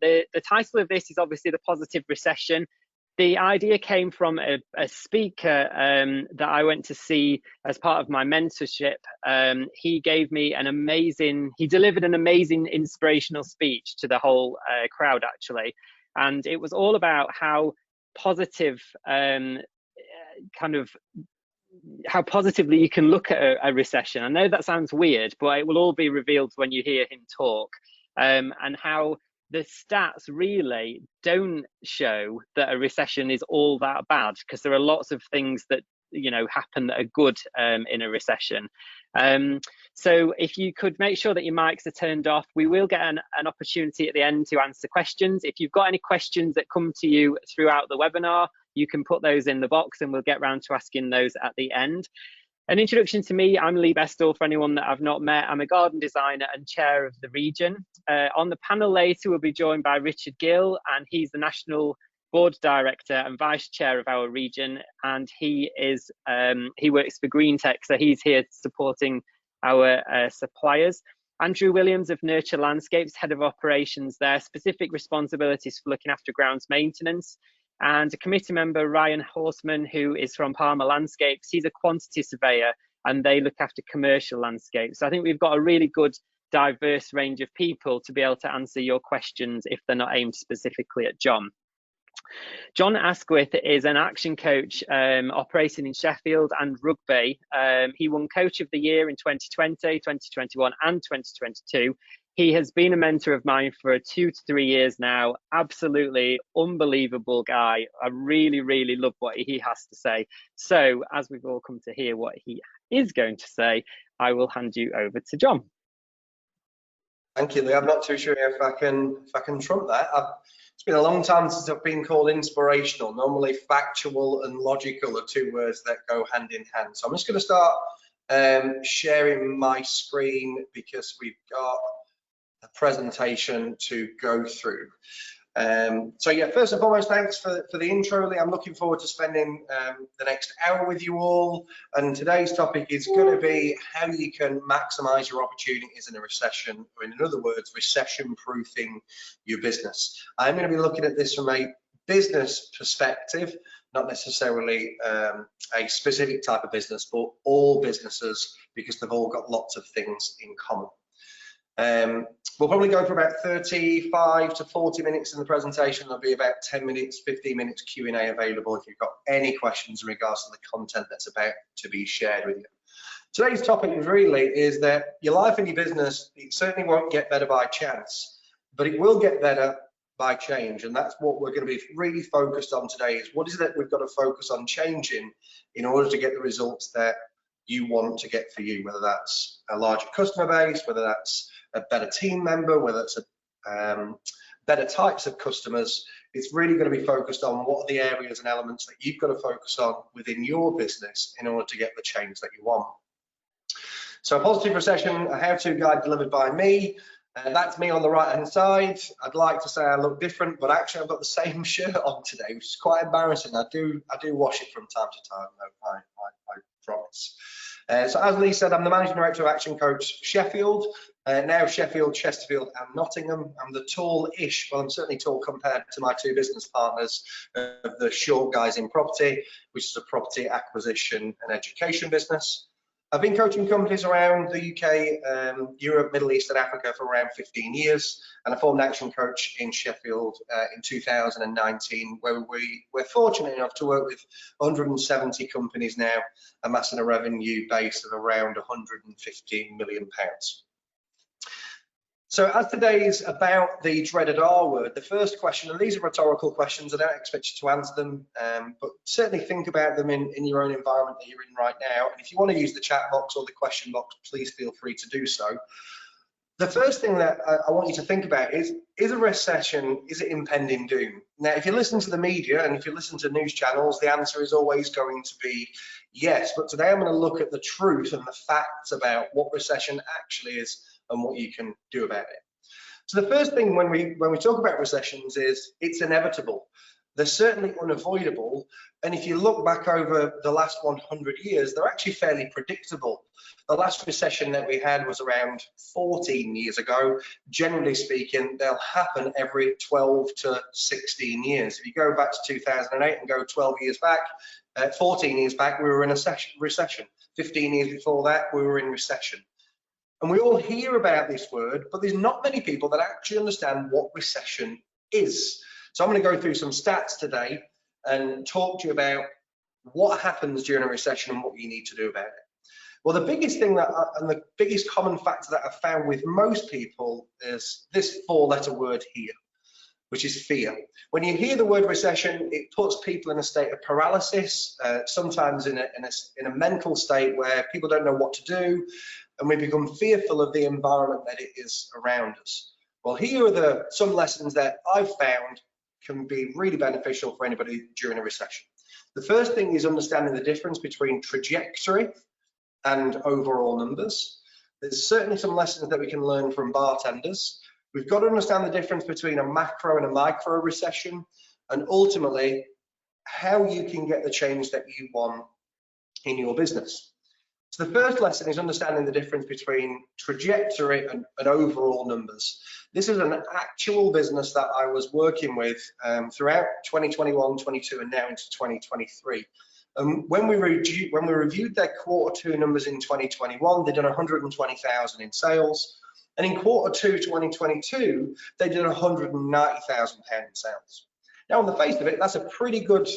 The title of this is obviously The Positive Recession. The idea came from a speaker that I went to see as part of my mentorship. He delivered an amazing inspirational speech to the whole crowd, actually. And it was all about how positive, how positively you can look at a recession. I know that sounds weird, but it will all be revealed when you hear him talk, and how the stats really don't show that a recession is all that bad, because there are lots of things that happen that are good in a recession. So if you could make sure that your mics are turned off, we will get an opportunity at the end to answer questions. If you've got any questions that come to you throughout the webinar, you can put those in the box and we'll get round to asking those at the end. An introduction to me: I'm Lee Bestall, for anyone that I've not met. I'm a garden designer and chair of the region. On the panel later, we'll be joined by Richard Gill, and he's the National Board Director and Vice Chair of our region, and he works for Green Tech, so he's here supporting our suppliers. Andrew Williams of Nurture Landscapes, Head of Operations there, specific responsibilities for looking after grounds maintenance. And a committee member, Ryan Horseman, who is from Palmer Landscapes. He's a quantity surveyor and they look after commercial landscapes. So I think we've got a really good diverse range of people to be able to answer your questions if they're not aimed specifically at Jon. Jon Asquith is an action coach operating in Sheffield and Rugby. He won Coach of the Year in 2020, 2021 and 2022. He has been a mentor of mine for 2 to 3 years now. Absolutely unbelievable guy. I really, really love what he has to say. So as we've all come to hear what he is going to say, I will hand you over to Jon. Thank you, Lee. I'm not too sure if I can trump that. It's been a long time since I've been called inspirational. Normally factual and logical are 2 words that go hand in hand. So I'm just going to start sharing my screen because we've got a presentation to go through. So yeah, first and foremost, thanks for the intro, Lee. I'm looking forward to spending the next hour with you all. And today's topic is going to be how you can maximize your opportunities in a recession, or in other words, recession-proofing your business. I'm going to be looking at this from a business perspective, not necessarily a specific type of business, but all businesses, because they've all got lots of things in common. We'll probably go for about 35 to 40 minutes in the presentation. There'll be about 10 minutes, 15 minutes Q&A available if you've got any questions in regards to the content that's about to be shared with you. Today's topic really is that your life and your business, it certainly won't get better by chance, but it will get better by change. And that's what we're going to be really focused on today, is what is it that we've got to focus on changing in order to get the results that you want to get for you, whether that's a larger customer base, whether that's a better team member, whether it's better types of customers. It's really going to be focused on what are the areas and elements that you've got to focus on within your business in order to get the change that you want. So a positive recession, a how-to guide delivered by me. That's me on the right hand side. I'd like to say I look different, but actually I've got the same shirt on today, which is quite embarrassing. I do wash it from time to time, though, I promise. So as Lee said, I'm the Managing Director of ActionCOACH Sheffield, now Sheffield, Chesterfield and Nottingham. I'm the tall-ish, well, I'm certainly tall compared to my 2 business partners, the short guys in property, which is a property acquisition and education business. I've been coaching companies around the UK, Europe, Middle East and Africa for around 15 years, and I formed Action Coach in Sheffield in 2019, where we're fortunate enough to work with 170 companies now, amassing a revenue base of around £115 million. So as today's about the dreaded R word, the first question, and these are rhetorical questions, I don't expect you to answer them, but certainly think about them in your own environment that you're in right now. And if you want to use the chat box or the question box, please feel free to do so. The first thing that I want you to think about is a recession, is it impending doom? Now, if you listen to the media and if you listen to news channels, the answer is always going to be yes. But today I'm going to look at the truth and the facts about what recession actually is and what you can do about it. So the first thing when we talk about recessions is it's inevitable. They're certainly unavoidable. And if you look back over the last 100 years, they're actually fairly predictable. The last recession that we had was around 14 years ago. Generally speaking, they'll happen every 12 to 16 years. If you go back to 2008 and go 12 years back, 14 years back, we were in a recession. 15 years before that, we were in recession. And we all hear about this word, but there's not many people that actually understand what recession is. So I'm going to go through some stats today and talk to you about what happens during a recession and what you need to do about it. Well, the biggest thing and the biggest common factor that I've found with most people is this 4-letter word here, which is fear. When you hear the word recession, it puts people in a state of paralysis, sometimes in a mental state where people don't know what to do, and we become fearful of the environment that it is around us. Well, here are some lessons that I've found can be really beneficial for anybody during a recession. The first thing is understanding the difference between trajectory and overall numbers. There's certainly some lessons that we can learn from bartenders. We've got to understand the difference between a macro and a micro recession, and ultimately how you can get the change that you want in your business. So the first lesson is understanding the difference between trajectory and overall numbers. This is an actual business that I was working with throughout 2021, 22, and now into 2023. When we reviewed their quarter 2 numbers in 2021, they did 120,000 in sales, and in quarter 2 2022, they did 190,000 pound in sales. Now, on the face of it, that's a pretty good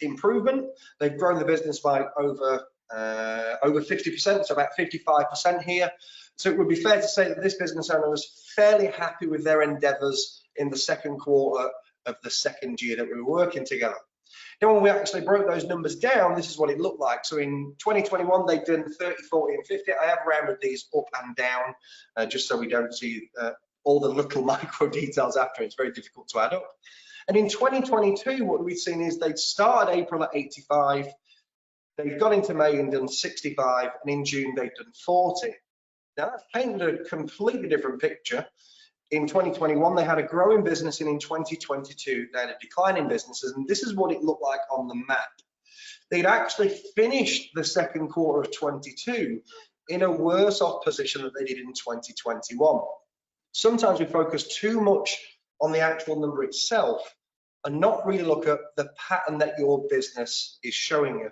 improvement. They've grown the business by over 50%, so about 55% here. So it would be fair to say that this business owner was fairly happy with their endeavours in the second quarter of the second year that we were working together. Now, when we actually broke those numbers down, this is what it looked like. So in 2021, they did 30, 40, and 50. I have rounded these up and down just so we don't see all the little micro details after. It's very difficult to add up. And in 2022, what we've seen is they'd started April at 85. They've gone into May and done 65, and in June they've done 40. Now that's painted a completely different picture. In 2021 they had a growing business, and in 2022 they had a decline in businesses, and this is what it looked like on the map. They'd actually finished the second quarter of 22 in a worse off position than they did in 2021. Sometimes we focus too much on the actual number itself and not really look at the pattern that your business is showing you.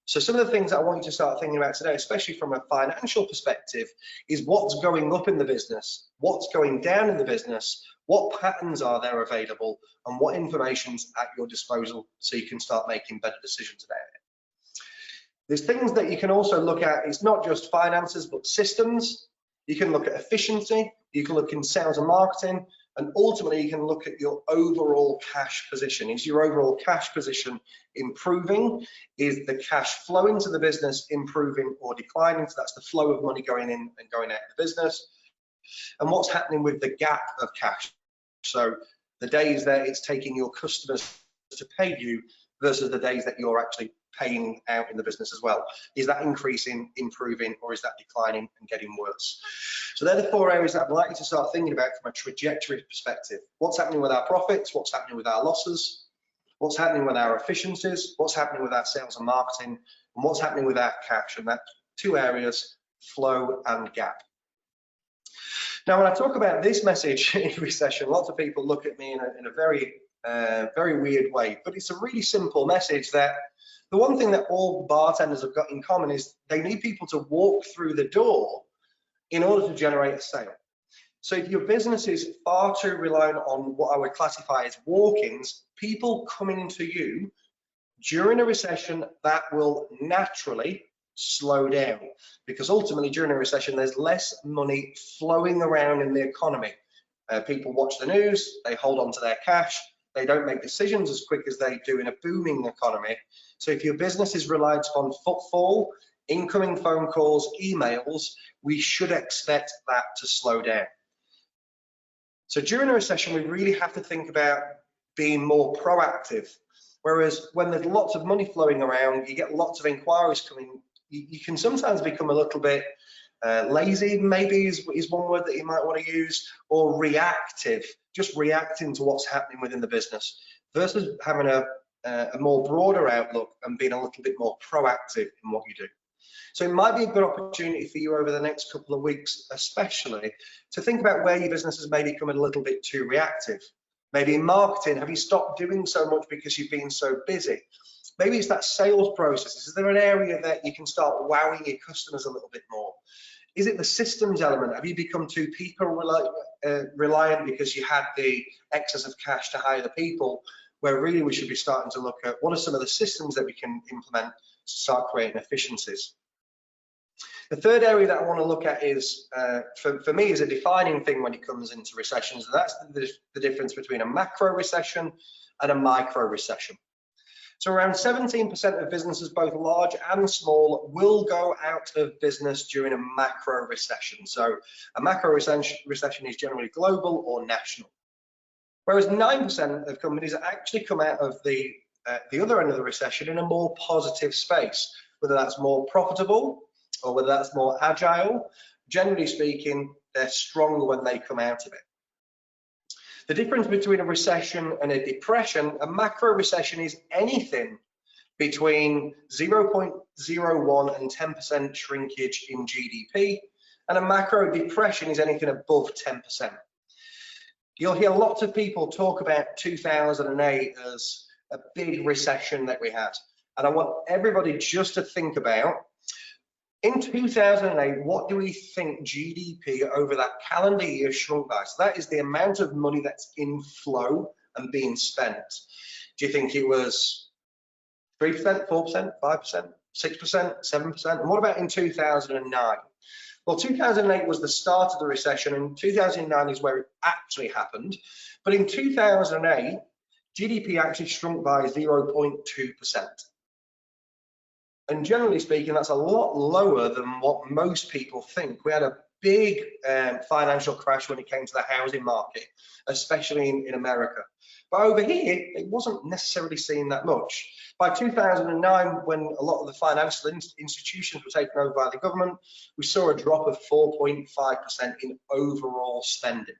So some of the things that I want you to start thinking about today, especially from a financial perspective, is what's going up in the business, what's going down in the business, what patterns are there available, and what information's at your disposal so you can start making better decisions about it. There's things that you can also look at. It's not just finances, but systems. You can look at efficiency, you can look in sales and marketing, and ultimately you can look at your overall cash position. Is your overall cash position improving? Is the cash flowing to the business improving or declining? So that's the flow of money going in and going out of the business. And what's happening with the gap of cash? So the days that it's taking your customers to pay you versus the days that you're actually paying out in the business as well. Is that increasing, improving, or is that declining and getting worse? So they're the 4 areas that I'd like you to start thinking about from a trajectory perspective. What's happening with our profits? What's happening with our losses? What's happening with our efficiencies? What's happening with our sales and marketing? And what's happening with our cash? And that's 2 areas, flow and gap. Now, when I talk about this message in recession, lots of people look at me in a very weird way, but it's a really simple message that the one thing that all bartenders have got in common is they need people to walk through the door in order to generate a sale. So if your business is far too reliant on what I would classify as walk-ins, people coming to you during a recession, that will naturally slow down, because ultimately during a recession there's less money flowing around in the economy. People watch the news, they hold on to their cash, they don't make decisions as quick as they do in a booming economy. So if your business is reliant on footfall, incoming phone calls, emails, we should expect that to slow down. So during a recession, we really have to think about being more proactive. Whereas when there's lots of money flowing around, you get lots of inquiries coming, you can sometimes become a little bit lazy, maybe is one word that you might want to use, or reactive, just reacting to what's happening within the business. versus having a more broader outlook and being a little bit more proactive in what you do. So it might be a good opportunity for you over the next couple of weeks, especially, to think about where your business has maybe become a little bit too reactive. Maybe in marketing, have you stopped doing so much because you've been so busy? Maybe it's that sales process. Is there an area that you can start wowing your customers a little bit more? Is it the systems element? Have you become too people reliant because you had the excess of cash to hire the people, where really we should be starting to look at what are some of the systems that we can implement to start creating efficiencies? The third area that I want to look at is, for me, is a defining thing when it comes into recessions, and that's the difference between a macro recession and a micro recession. So around 17% of businesses, both large and small, will go out of business during a macro recession. So a macro recession is generally global or national. Whereas 9% of companies actually come out of the other end of the recession in a more positive space, whether that's more profitable or whether that's more agile. Generally speaking, they're stronger when they come out of it. The difference between a recession and a depression, a macro recession is anything between 0.01 and 10% shrinkage in GDP, and a macro depression is anything above 10%. You'll hear lots of people talk about 2008 as a big recession that we had, and I want everybody just to think about, in 2008, what do we think GDP over that calendar year shrunk by? So that is the amount of money that's in flow and being spent. Do you think it was 3%, 4%, 5%, 6%, 7%? And what about in 2009? Well, 2008 was the start of the recession, and 2009 is where it actually happened. But in 2008, GDP actually shrunk by 0.2%. And generally speaking, that's a lot lower than what most people think. We had a big financial crash when it came to the housing market, especially in America. But over here, it wasn't necessarily seen that much. By 2009, when a lot of the financial institutions were taken over by the government, we saw a drop of 4.5% in overall spending.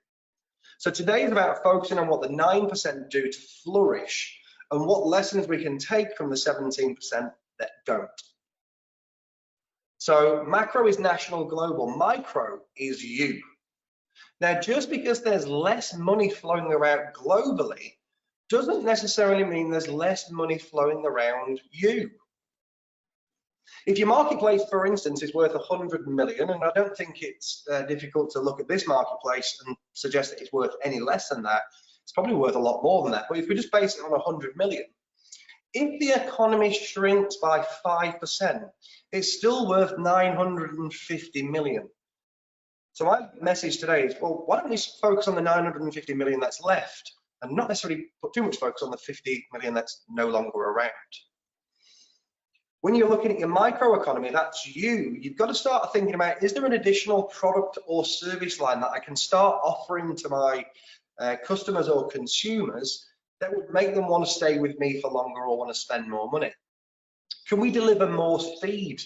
So today is about focusing on what the 9% do to flourish and what lessons we can take from the 17% that don't. So macro is national, global. Micro is you. Now, just because there's less money flowing around globally doesn't necessarily mean there's less money flowing around you. If your marketplace, for instance, is worth 100 million, and I don't think it's difficult to look at this marketplace and suggest that it's worth any less than that, it's probably worth a lot more than that. But if we just base it on 100 million, if the economy shrinks by 5%, it's still worth 950 million. So my message today is, well, why don't we focus on the 950 million that's left and not necessarily put too much focus on the 50 million that's no longer around. When you're looking at your microeconomy, that's you. You've got to start thinking about, is there an additional product or service line that I can start offering to my customers or consumers that would make them want to stay with me for longer or want to spend more money? Can we deliver more speed?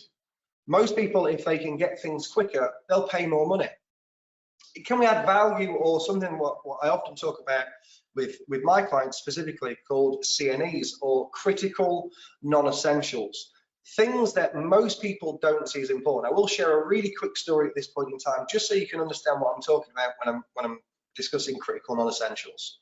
Most people, if they can get things quicker, they'll pay more money. Can we add value, or something what I often talk about with my clients specifically, called CNEs, or critical non-essentials? Things that most people don't see as important. I will share a really quick story at this point in time, just so you can understand what I'm talking about when I'm discussing critical non-essentials.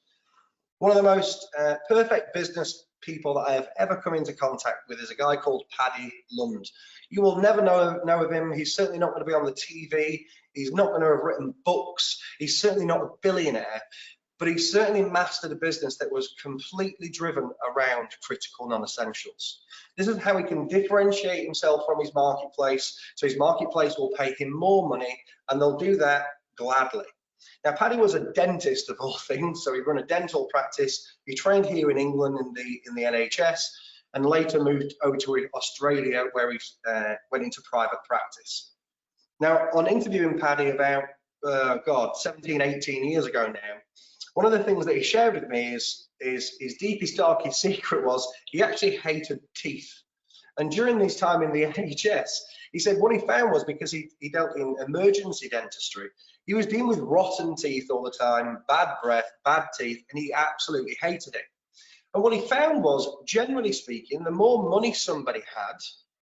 One of the most perfect business people that I have ever come into contact with is a guy called Paddy Lund. You will never know of him. He's certainly not going to be on the TV. He's not going to have written books. He's certainly not a billionaire, but he certainly mastered a business that was completely driven around critical non-essentials. This is how he can differentiate himself from his marketplace, so his marketplace will pay him more money, and they'll do that gladly. Now, Paddy was a dentist of all things, so he ran a dental practice. He trained here in England in the NHS, and later moved over to Australia, where he went into private practice. Now, on interviewing Paddy about 17, 18 years ago now, one of the things that he shared with me is his deepest, darkest secret was he actually hated teeth. And during his time in the NHS, he said what he found was, because he dealt in emergency dentistry, he was dealing with rotten teeth all the time, bad breath, bad teeth, and he absolutely hated it. And what he found was, generally speaking, the more money somebody had,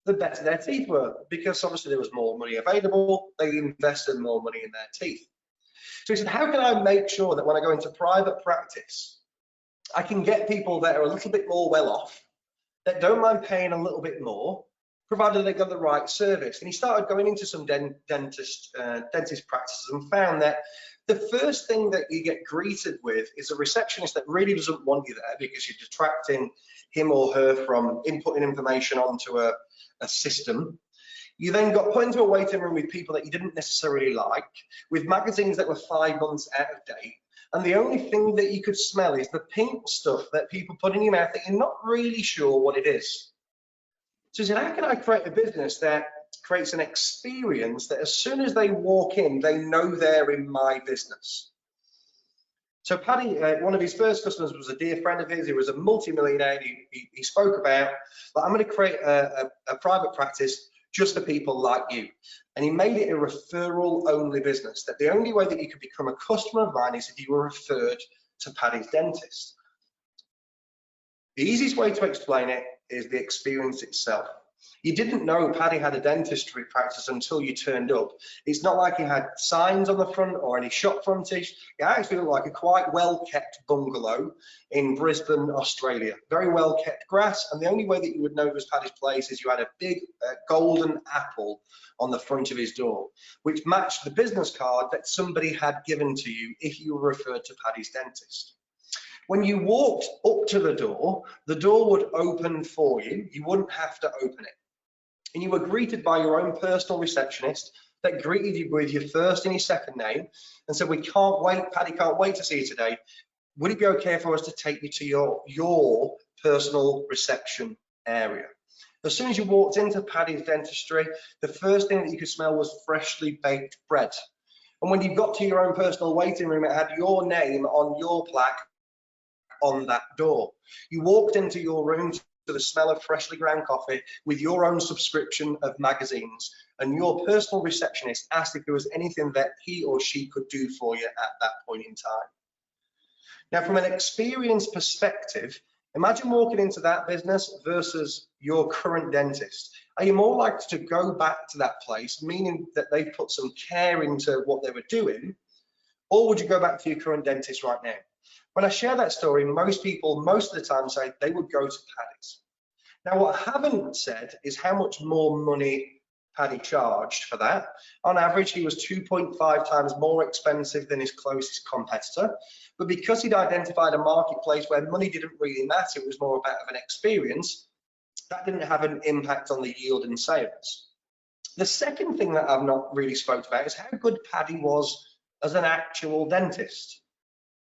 the better their teeth were, because obviously there was more money available, they invested more money in their teeth. So he said, how can I make sure that when I go into private practice, I can get people that are a little bit more well off, that don't mind paying a little bit more, provided they got the right service? And he started going into some dentist practices and found that the first thing that you get greeted with is a receptionist that really doesn't want you there because you're distracting him or her from inputting information onto a system. You then got put into a waiting room with people that you didn't necessarily like, with magazines that were 5 months out of date. And the only thing that you could smell is the pink stuff that people put in your mouth that you're not really sure what it is. So he said, how can I create a business that creates an experience that as soon as they walk in, they know they're in my business? So Paddy, one of his first customers was a dear friend of his. He was a multi-millionaire. He spoke about, like, I'm going to create a private practice just for people like you. And he made it a referral-only business, that the only way that you could become a customer of mine is if you were referred to Paddy's dentist. The easiest way to explain it is the experience itself. You didn't know Paddy had a dentistry practice until you turned up. It's not like he had signs on the front or any shop frontage. It actually looked like a quite well-kept bungalow in Brisbane, Australia. Very well-kept grass, and the only way that you would know it was Paddy's place is you had a big golden apple on the front of his door, which matched the business card that somebody had given to you if you were referred to Paddy's dentist. When you walked up to the door would open for you. You wouldn't have to open it. And you were greeted by your own personal receptionist that greeted you with your first and your second name and said, we can't wait, Paddy can't wait to see you today. Would it be okay for us to take you to your personal reception area? As soon as you walked into Paddy's dentistry, the first thing that you could smell was freshly baked bread. And when you got to your own personal waiting room, it had your name on your plaque on that door. You walked into your room to the smell of freshly ground coffee with your own subscription of magazines, and your personal receptionist asked if there was anything that he or she could do for you at that point in time. Now, from an experience perspective, imagine walking into that business versus your current dentist. Are you more likely to go back to that place, meaning that they've put some care into what they were doing, or would you go back to your current dentist right now? When I share that story, most people, most of the time, say they would go to Paddy's. Now, what I haven't said is how much more money Paddy charged for that. On average, he was 2.5 times more expensive than his closest competitor. But because he'd identified a marketplace where money didn't really matter, it was more about an experience, that didn't have an impact on the yield in sales. The second thing that I've not really spoke about is how good Paddy was as an actual dentist.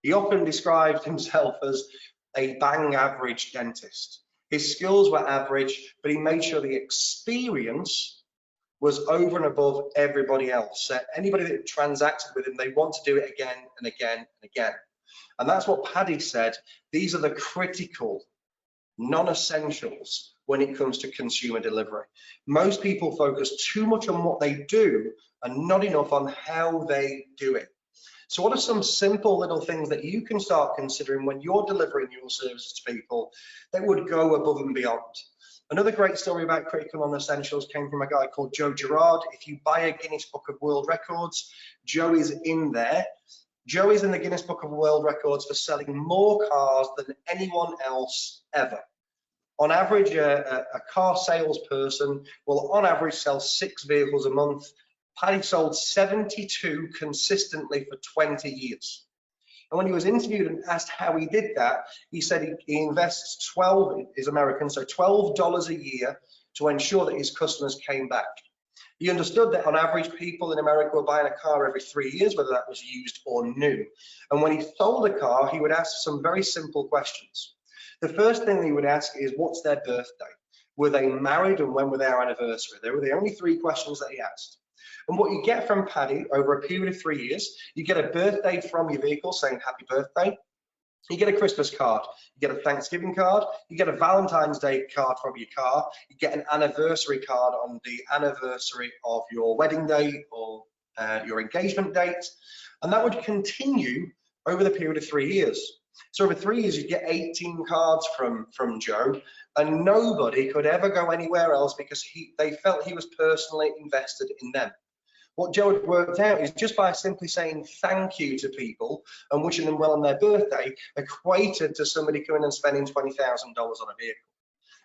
He often described himself as a bang average dentist. His skills were average, but he made sure the experience was over and above everybody else. Anybody that transacted with him, they want to do it again and again and again. And that's what Paddy said. These are the critical non-essentials when it comes to consumer delivery. Most people focus too much on what they do and not enough on how they do it. So what are some simple little things that you can start considering when you're delivering your services to people that would go above and beyond? Another great story about critical non-essentials came from a guy called Joe Girard. If you buy a Guinness Book of World Records, Joe is in there. Joe is in the Guinness Book of World Records for selling more cars than anyone else ever. On average, a car salesperson will on average sell 6 vehicles a month. Paddy sold 72 consistently for 20 years. And when he was interviewed and asked how he did that, he said he invests 12, is American, so $12 a year to ensure that his customers came back. He understood that on average, people in America were buying a car every 3 years, whether that was used or new. And when he sold a car, he would ask some very simple questions. The first thing he would ask is, what's their birthday? Were they married, and when were their anniversary? They were the only 3 questions that he asked. And what you get from Paddy over a period of 3 years, you get a birthday from your vehicle saying happy birthday. You get a Christmas card, you get a Thanksgiving card, you get a Valentine's Day card from your car, you get an anniversary card on the anniversary of your wedding day or your engagement date. And that would continue over the period of 3 years. So over 3 years, you get 18 cards from Joe, and nobody could ever go anywhere else because they felt he was personally invested in them. What Joe had worked out is just by simply saying thank you to people and wishing them well on their birthday equated to somebody coming and spending $20,000 on a vehicle.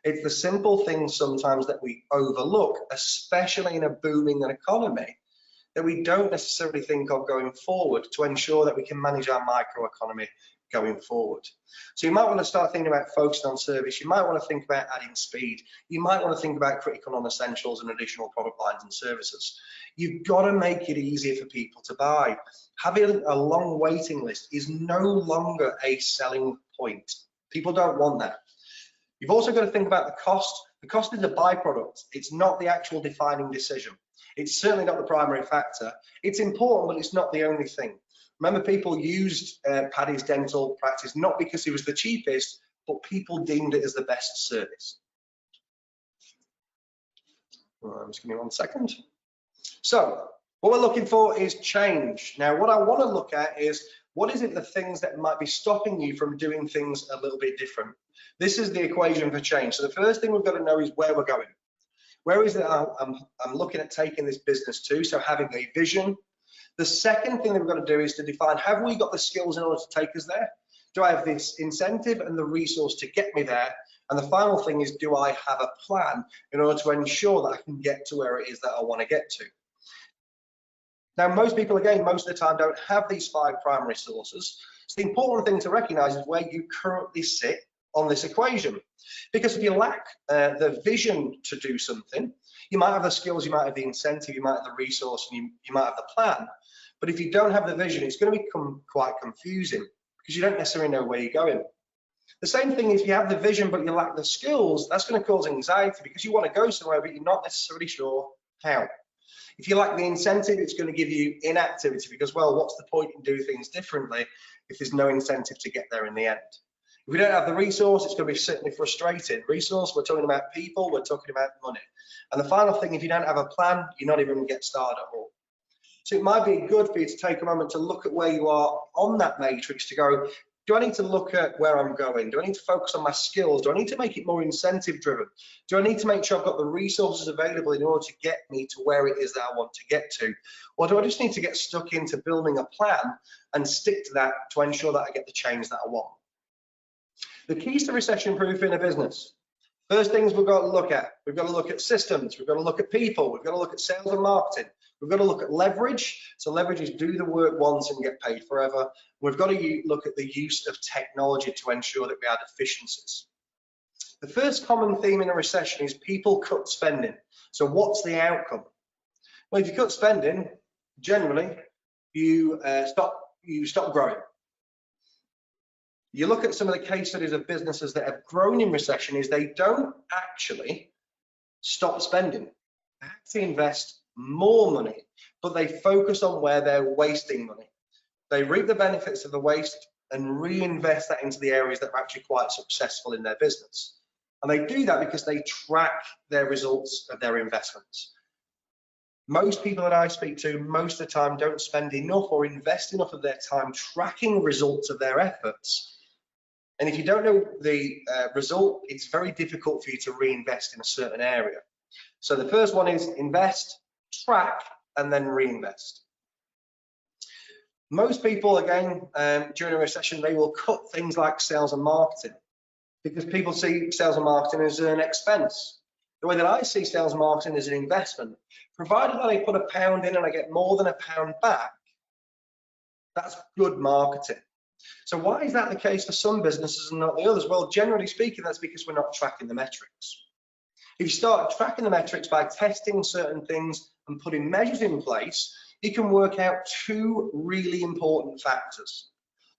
It's the simple things sometimes that we overlook, especially in a booming economy, that we don't necessarily think of going forward to ensure that we can manage our microeconomy going forward. So you might want to start thinking about focusing on service. You might want to think about adding speed. You might want to think about critical non-essentials and additional product lines and services. You've got to make it easier for people to buy. Having a long waiting list is no longer a selling point. People don't want that. You've also got to think about the cost. The cost is a byproduct. It's not the actual defining decision. It's certainly not the primary factor. It's important, but it's not the only thing. Remember, people used Paddy's dental practice not because it was the cheapest, but people deemed it as the best service. Just give me 1 second. So what we're looking for is change. Now, what I want to look at is what is it the things that might be stopping you from doing things a little bit different. This is the equation for change. So the first thing we've got to know is where we're going. Where is it I'm looking at taking this business to? So having a vision. The second thing that we've got to do is to define, have we got the skills in order to take us there? Do I have this incentive and the resource to get me there? And the final thing is, do I have a plan in order to ensure that I can get to where it is that I want to get to? Now, most people, again, most of the time don't have these 5 primary sources. So the important thing to recognize is where you currently sit on this equation. Because if you lack the vision to do something, you might have the skills, you might have the incentive, you might have the resource, and you might have the plan. But if you don't have the vision, it's going to become quite confusing because you don't necessarily know where you're going. The same thing if you have the vision but you lack the skills, that's going to cause anxiety because you want to go somewhere but you're not necessarily sure how. If you lack the incentive, it's going to give you inactivity because, well, what's the point in doing things differently if there's no incentive to get there in the end? If we don't have the resource, it's going to be certainly frustrating. Resource, we're talking about people, we're talking about money. And the final thing, if you don't have a plan, you're not even going to get started at all. So it might be good for you to take a moment to look at where you are on that matrix to go, do I need to look at where I'm going? Do I need to focus on my skills? Do I need to make it more incentive driven? Do I need to make sure I've got the resources available in order to get me to where it is that I want to get to? Or do I just need to get stuck into building a plan and stick to that to ensure that I get the change that I want? The keys to recession proofing a business. First things we've got to look at. We've got to look at systems. We've got to look at people. We've got to look at sales and marketing. We've got to look at leverage. So leverage is do the work once and get paid forever. We've got to look at the use of technology to ensure that we add efficiencies. The first common theme in a recession is people cut spending. So what's the outcome? Well, if you cut spending, generally you stop growing. You look at some of the case studies of businesses that have grown in recession is they don't actually stop spending. They actually invest more money, but they focus on where they're wasting money. They reap the benefits of the waste and reinvest that into the areas that are actually quite successful in their business. And they do that because they track their results of their investments. Most people that I speak to most of the time don't spend enough or invest enough of their time tracking results of their efforts. And if you don't know the result, it's very difficult for you to reinvest in a certain area. So the first one is invest, track, and then reinvest. Most people, again, during a recession, they will cut things like sales and marketing because people see sales and marketing as an expense. The way that I see sales and marketing is an investment. Provided that I put £1 in and I get more than £1 back, that's good marketing. So why is that the case for some businesses and not the others? Well, generally speaking, that's because we're not tracking the metrics. If you start tracking the metrics by testing certain things and putting measures in place, you can work out 2 really important factors.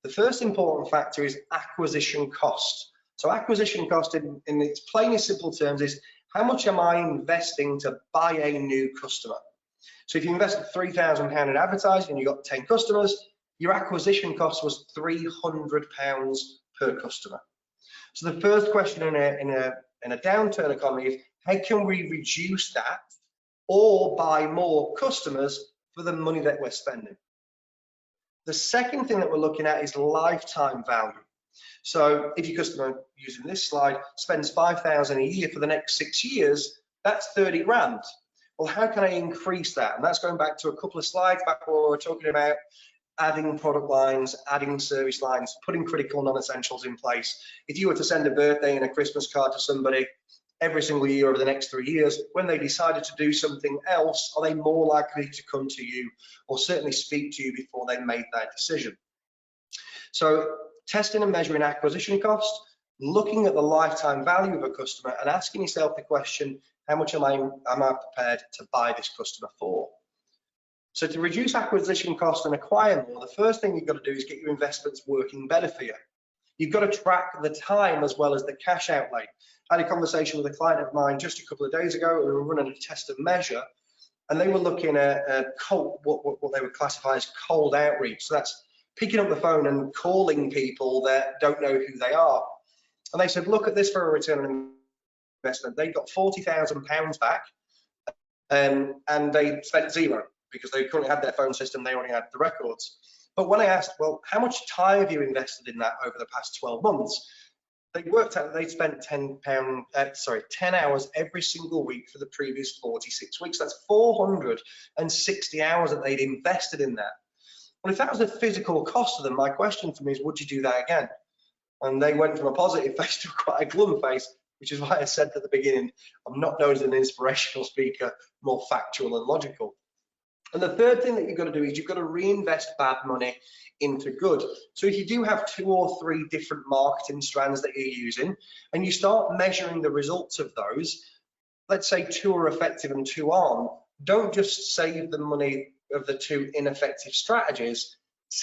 The first important factor is acquisition cost. So acquisition cost in its plainest simple terms is how much am I investing to buy a new customer? So if you invested £3,000 in advertising and you got 10 customers, your acquisition cost was £300 per customer. So the first question in a downturn economy is how can we reduce that or buy more customers for the money that we're spending? The second thing that we're looking at is lifetime value. So if your customer, using this slide, spends 5,000 a year for the next 6 years, that's 30 grand. Well, how can I increase that? And that's going back to a couple of slides back where we were talking about adding product lines, adding service lines, putting critical non-essentials in place. If you were to send a birthday and a Christmas card to somebody every single year over the next 3 years, when they decided to do something else, are they more likely to come to you or certainly speak to you before they made that decision? So testing and measuring acquisition cost, looking at the lifetime value of a customer and asking yourself the question, how much am I prepared to buy this customer for? So to reduce acquisition cost and acquire more, the first thing you've got to do is get your investments working better for you. You've got to track the time as well as the cash outlay. I had a conversation with a client of mine just a couple of days ago. We were running a test and measure, and they were looking at what they would classify as cold outreach. So that's picking up the phone and calling people that don't know who they are. And they said, look at this for a return on investment. They got £40,000 back, and they spent zero because they currently had their phone system. They already had the records. But when I asked, well, how much time have you invested in that over the past 12 months? They worked out that they'd spent 10 hours every single week for the previous 46 weeks. That's 460 hours that they'd invested in that. Well, if that was a physical cost to them, my question for me is, would you do that again? And they went from a positive face to quite a glum face, which is why I said at the beginning, I'm not known as an inspirational speaker, more factual and logical. And the third thing that you've got to do is you've got to reinvest bad money into good. So if you do have 2 or 3 different marketing strands that you're using, and you start measuring the results of those, let's say 2 are effective and 2 aren't, don't just save the money of the 2 ineffective strategies.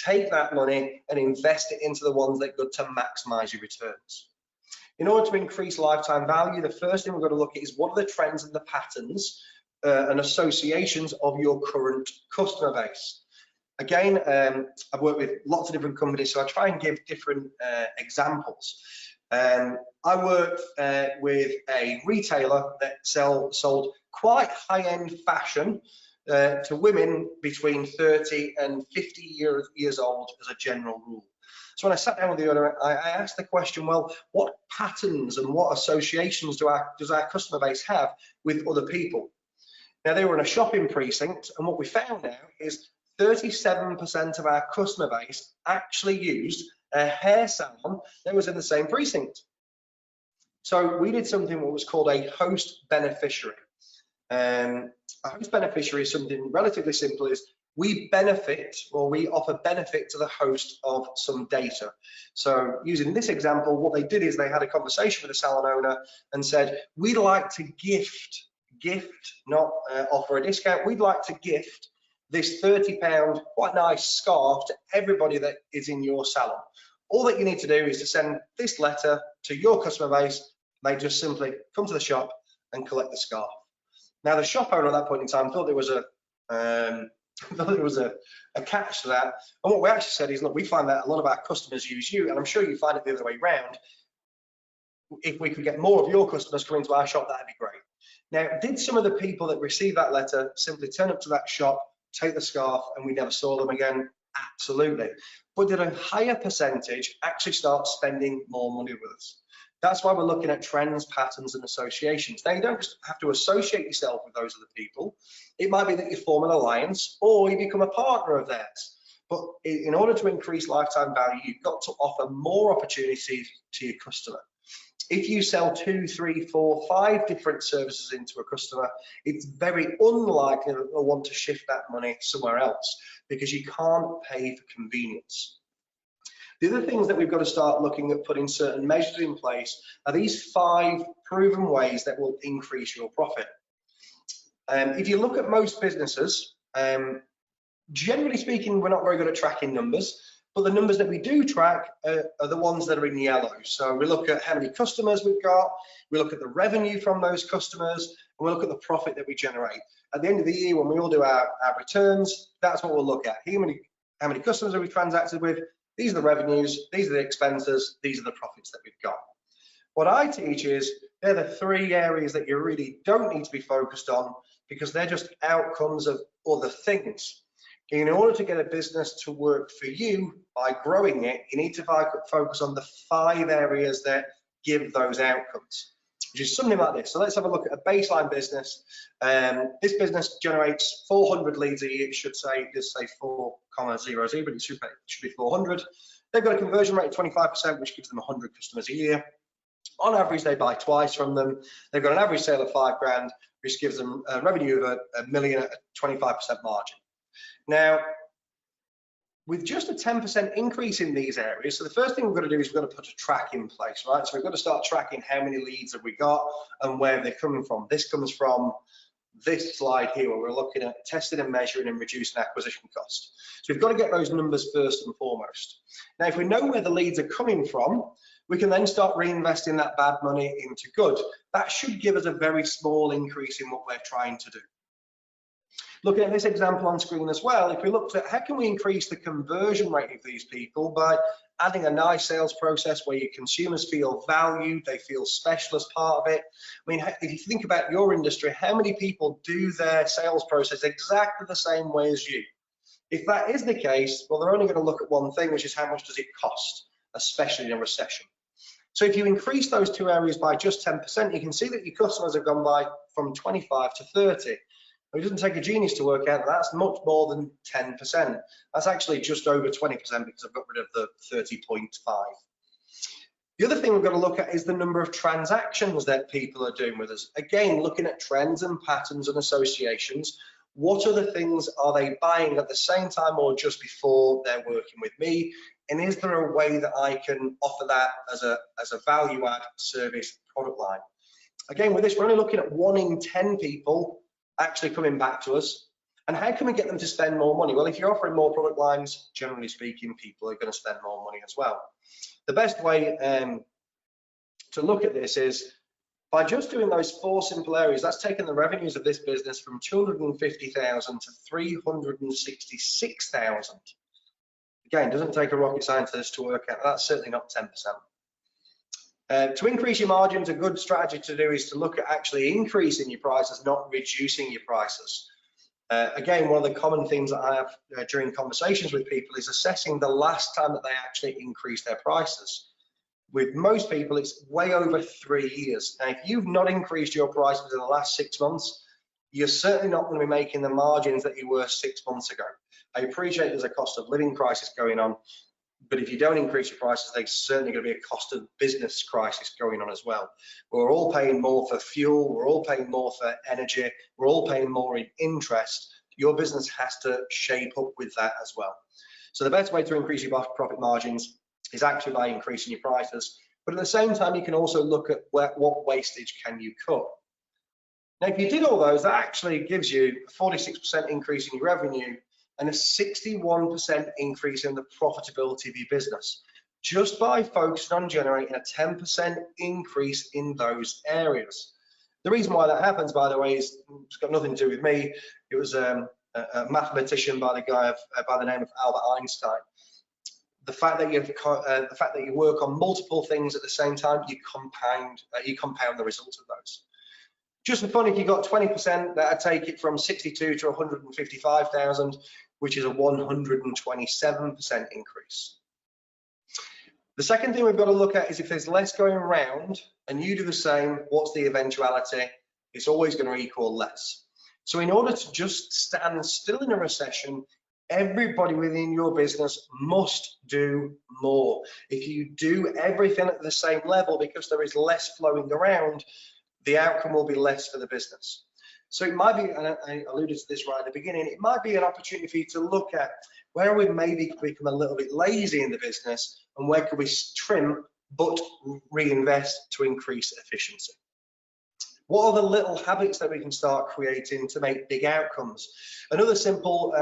Take that money and invest it into the ones that are good to maximize your returns. In order to increase lifetime value, the first thing we've got to look at is what are the trends and the patterns and associations of your current customer base. Again, I've worked with lots of different companies, so I try and give different examples. I worked with a retailer that sold quite high-end fashion to women between 30 and 50 years old as a general rule. So when I sat down with the owner, I asked the question, well, what patterns and what associations does our customer base have with other people? Now, they were in a shopping precinct, and what we found out is 37% of our customer base actually used a hair salon that was in the same precinct. So we did something what was called a host beneficiary. A host beneficiary is something relatively simple, is we benefit or we offer benefit to the host of some data. So using this example, what they did is they had a conversation with the salon owner and said, we'd like to gift, not offer a discount. We'd like to gift this £30 quite nice scarf to everybody that is in your salon. All that you need to do is to send this letter to your customer base. They just simply come to the shop and collect the scarf. Now, the shop owner at that point in time thought there was a catch to that. And what we actually said is, look, we find that a lot of our customers use you, and I'm sure you find it the other way around. If we could get more of your customers coming to our shop, that'd be great. Now, did some of the people that received that letter simply turn up to that shop, take the scarf, and we never saw them again? Absolutely. But did a higher percentage actually start spending more money with us? That's why we're looking at trends, patterns, and associations. Now, you don't just have to associate yourself with those other people. It might be that you form an alliance or you become a partner of theirs. But in order to increase lifetime value, you've got to offer more opportunities to your customer. If you sell 2, 3, 4, 5 different services into a customer, it's very unlikely that they'll want to shift that money somewhere else because you can't pay for convenience. The other things that we've got to start looking at putting certain measures in place are these 5 proven ways that will increase your profit. If you look at most businesses, generally speaking, we're not very good at tracking numbers. But the numbers that we do track are the ones that are in yellow. So we look at how many customers we've got, we look at the revenue from those customers, and we look at the profit that we generate. At the end of the year, when we all do our returns, that's what we'll look at. How many customers have we transacted with? These are the revenues, these are the expenses, these are the profits that we've got. What I teach is they're the 3 areas that you really don't need to be focused on because they're just outcomes of other things. In order to get a business to work for you by growing it, you need to focus on the 5 areas that give those outcomes, which is something like this. So let's have a look at a baseline business. This business generates 400 leads a year. It should say, just say 4,00, but it should be 400. They've got a conversion rate of 25%, which gives them 100 customers a year. On average, they buy twice from them. They've got an average sale of 5 grand, which gives them a revenue of $1 million at a 25% margin. Now, with just a 10% increase in these areas, so the first thing we've got to do is we've got to put a track in place, right? So we've got to start tracking how many leads have we got and where they're coming from. This comes from this slide here where we're looking at testing and measuring and reducing acquisition cost. So we've got to get those numbers first and foremost. Now, if we know where the leads are coming from, we can then start reinvesting that bad money into good. That should give us a very small increase in what we're trying to do. Looking at this example on screen as well, if we looked at how can we increase the conversion rate of these people by adding a nice sales process where your consumers feel valued, they feel special as part of it. I mean, if you think about your industry, how many people do their sales process exactly the same way as you? If that is the case, well, they're only going to look at one thing, which is how much does it cost, especially in a recession. So if you increase those 2 areas by just 10%, you can see that your customers have gone by from 25 to 30. It doesn't take a genius to work out that that's much more than 10%. That's actually just over 20% because I've got rid of the 30.5. The other thing we've got to look at is the number of transactions that people are doing with us. Again, looking at trends and patterns and associations. What other things are they buying at the same time or just before they're working with me? And is there a way that I can offer that as a value add service product line? Again, with this, we're only looking at 1 in 10 people actually coming back to us. And how can we get them to spend more money? Well, if you're offering more product lines, generally speaking, people are going to spend more money as well. The best way to look at this is by just doing those 4 simple areas. That's taken the revenues of this business from 250,000 to 366,000. Again, doesn't take a rocket scientist to work out. That's certainly not 10%. To increase your margins, a good strategy to do is to look at actually increasing your prices, not reducing your prices. Again, one of the common things that I have during conversations with people is assessing the last time that they actually increased their prices. With most people, it's way over 3 years. Now, if you've not increased your prices in the last 6 months, you're certainly not going to be making the margins that you were 6 months ago. I appreciate there's a cost of living crisis going on, but if you don't increase your prices, there's certainly going to be a cost of business crisis going on as well. We're all paying more for fuel, we're all paying more for energy, we're all paying more in interest. Your business has to shape up with that as well. So the best way to increase your profit margins is actually by increasing your prices, but at the same time, you can also look at what wastage can you cut. Now, if you did all those, that actually gives you a 46% increase in your revenue and a 61% increase in the profitability of your business, just by focusing on generating a 10% increase in those areas. The reason why that happens, by the way, is it's got nothing to do with me. It was a mathematician by the name of Albert Einstein. The fact that you work on multiple things at the same time, you compound the results of those. Just for fun, if you got 20%, that'd take it from 62 to 155,000, which is a 127% increase. The second thing we've got to look at is if there's less going around and you do the same, what's the eventuality? It's always going to equal less. So in order to just stand still in a recession, everybody within your business must do more. If you do everything at the same level because there is less flowing around, the outcome will be less for the business. So it might be, and I alluded to this right at the beginning, it might be an opportunity for you to look at where we maybe become a little bit lazy in the business and where could we trim but reinvest to increase efficiency. What are the little habits that we can start creating to make big outcomes? Another simple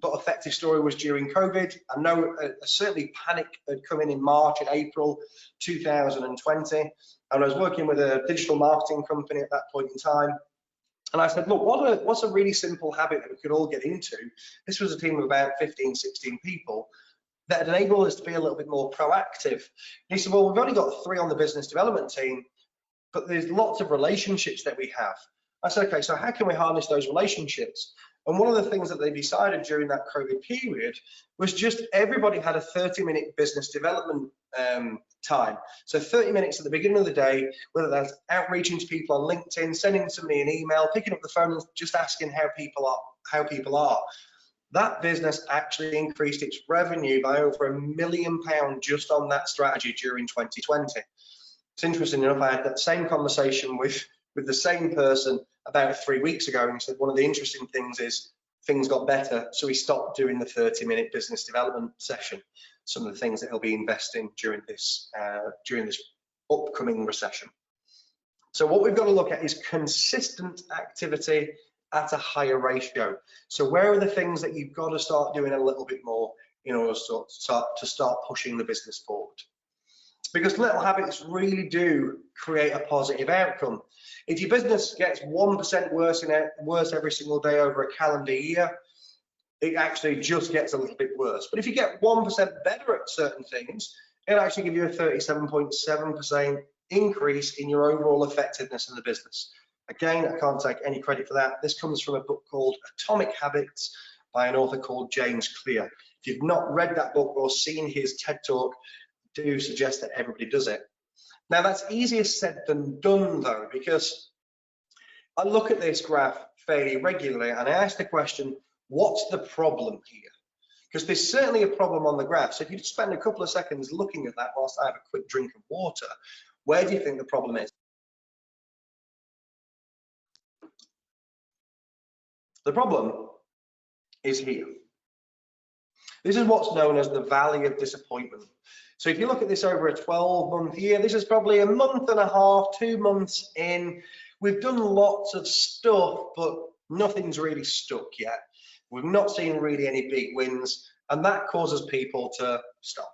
but effective story was during COVID. I know certainly panic had come in March and April 2020, and I was working with a digital marketing company at that point in time. And I said, look, what's a really simple habit that we could all get into? This was a team of about 15, 16 people that enabled us to be a little bit more proactive. And he said, well, we've only got 3 on the business development team, but there's lots of relationships that we have. I said, okay, so how can we harness those relationships? And one of the things that they decided during that COVID period was just everybody had a 30-minute business development time. So 30 minutes at the beginning of the day, whether that's outreaching to people on LinkedIn, sending somebody an email, picking up the phone and just asking how people are. That business actually increased its revenue by over £1 million just on that strategy during 2020. It's interesting enough, I had that same conversation with the same person about 3 weeks ago, and he said one of the interesting things is things got better, so he stopped doing the 30-minute business development session. Some of the things that he'll be investing during this upcoming recession. So what we've got to look at is consistent activity at a higher ratio. So where are the things that you've got to start doing a little bit more in order to start pushing the business forward? Because little habits really do create a positive outcome. If your business gets 1% worse every single day over a calendar year, it actually just gets a little bit worse. But if you get 1% better at certain things, it'll actually give you a 37.7% increase in your overall effectiveness in the business. Again, I can't take any credit for that. This comes from a book called Atomic Habits by an author called James Clear. If you've not read that book or seen his TED Talk, do suggest that everybody does it. Now that's easier said than done though, because I look at this graph fairly regularly and I ask the question, what's the problem here? Because there's certainly a problem on the graph. So if you just spend a couple of seconds looking at that whilst I have a quick drink of water, where do you think the problem is? The problem is here. This is what's known as the valley of disappointment. So if you look at this over a 12-month year, this is probably a month and a half, 2 months in. We've done lots of stuff, but nothing's really stuck yet. We've not seen really any big wins, and that causes people to stop.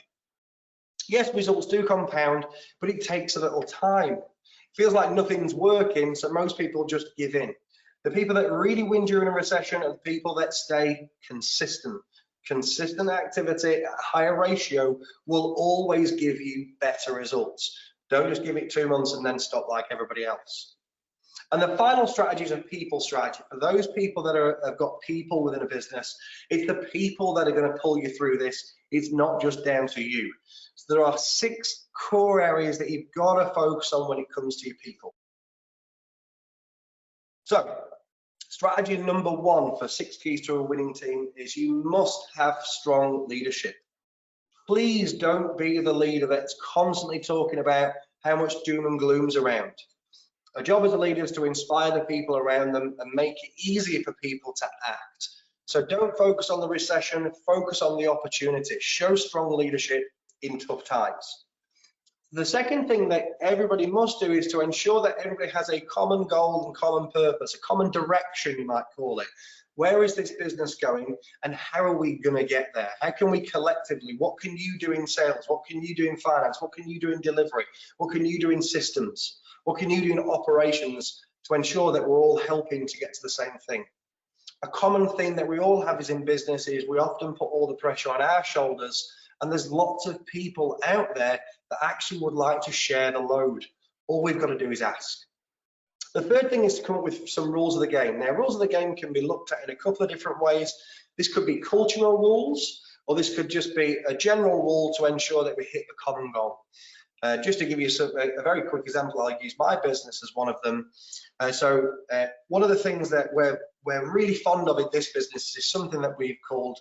Yes, results do compound, but it takes a little time. It feels like nothing's working, so most people just give in. The people that really win during a recession are the people that stay consistent. Consistent activity at a higher ratio will always give you better results. Don't just give it 2 months and then stop like everybody else. And the final strategy is a people strategy. For those people that have got people within a business, it's the people that are going to pull you through this. It's not just down to you. So there are 6 core areas that you've got to focus on when it comes to your people. So strategy number 1 for 6 keys to a winning team is you must have strong leadership. Please don't be the leader that's constantly talking about how much doom and gloom's around. Our job as a leader is to inspire the people around them and make it easier for people to act. So don't focus on the recession, focus on the opportunity. Show strong leadership in tough times. The second thing that everybody must do is to ensure that everybody has a common goal and common purpose, a common direction, you might call it. Where is this business going and how are we going to get there? How can we collectively, what can you do in sales? What can you do in finance? What can you do in delivery? What can you do in systems? What can you do in operations to ensure that we're all helping to get to the same thing? A common thing that we all have is in business is we often put all the pressure on our shoulders, and there's lots of people out there that actually would like to share the load. All we've got to do is ask. The third thing is to come up with some rules of the game. Now, rules of the game can be looked at in a couple of different ways. This could be cultural rules, or this could just be a general rule to ensure that we hit the common goal. Just to give you a very quick example, I'll use my business as one of them. One of the things that we're really fond of in this business is something that we've called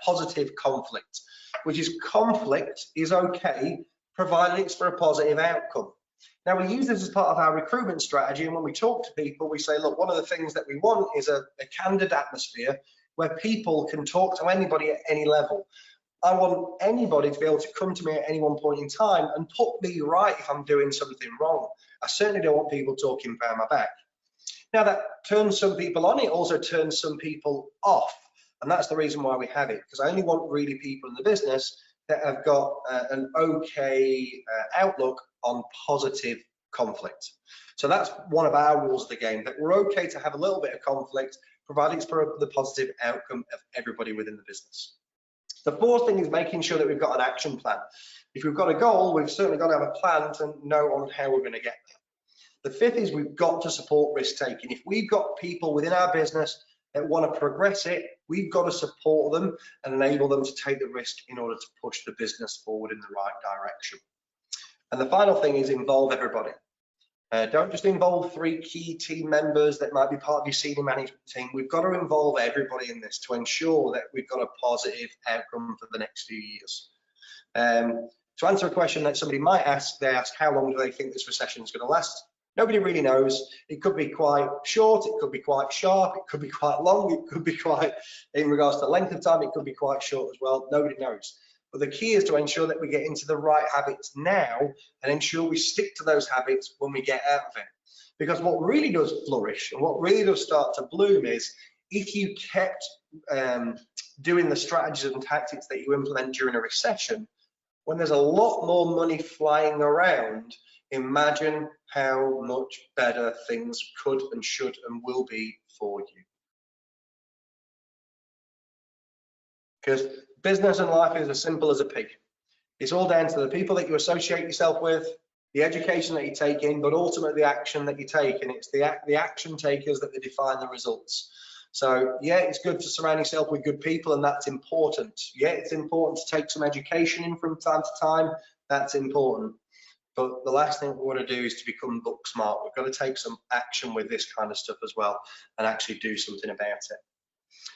positive conflict, which is conflict is okay, provided it's for a positive outcome. Now, we use this as part of our recruitment strategy, and when we talk to people, we say, look, one of the things that we want is a candid atmosphere where people can talk to anybody at any level. I want anybody to be able to come to me at any one point in time and put me right if I'm doing something wrong. I certainly don't want people talking behind my back. Now, that turns some people on, it also turns some people off. And that's the reason why we have it, because I only want really people in the business that have got an okay outlook on positive conflict. So that's one of our rules of the game, that we're okay to have a little bit of conflict, provided it's for the positive outcome of everybody within the business. The fourth thing is making sure that we've got an action plan. If we've got a goal, we've certainly got to have a plan to know on how we're going to get there. The fifth is we've got to support risk taking. If we've got people within our business that want to progress it, we've got to support them and enable them to take the risk in order to push the business forward in the right direction. And the final thing is involve everybody. Don't just involve 3 key team members that might be part of your senior management team. We've got to involve everybody in this to ensure that we've got a positive outcome for the next few years. To answer a question that somebody might ask, they ask, how long do they think this recession is going to last? Nobody really knows. It could be quite short, it could be quite sharp, it could be quite long, it could be quite, in regards to length of time, it could be quite short as well. Nobody knows. But the key is to ensure that we get into the right habits now and ensure we stick to those habits when we get out of it. Because what really does flourish and what really does start to bloom is if you kept doing the strategies and tactics that you implement during a recession, when there's a lot more money flying around, imagine how much better things could and should and will be for you. Because business and life is as simple as a pig. It's all down to the people that you associate yourself with, the education that you take in, but ultimately the action that you take, and it's the action takers that define the results. So yeah, it's good to surround yourself with good people, and that's important. Yeah, it's important to take some education in from time to time. That's important. But the last thing we want to do is to become book smart. We've got to take some action with this kind of stuff as well and actually do something about it.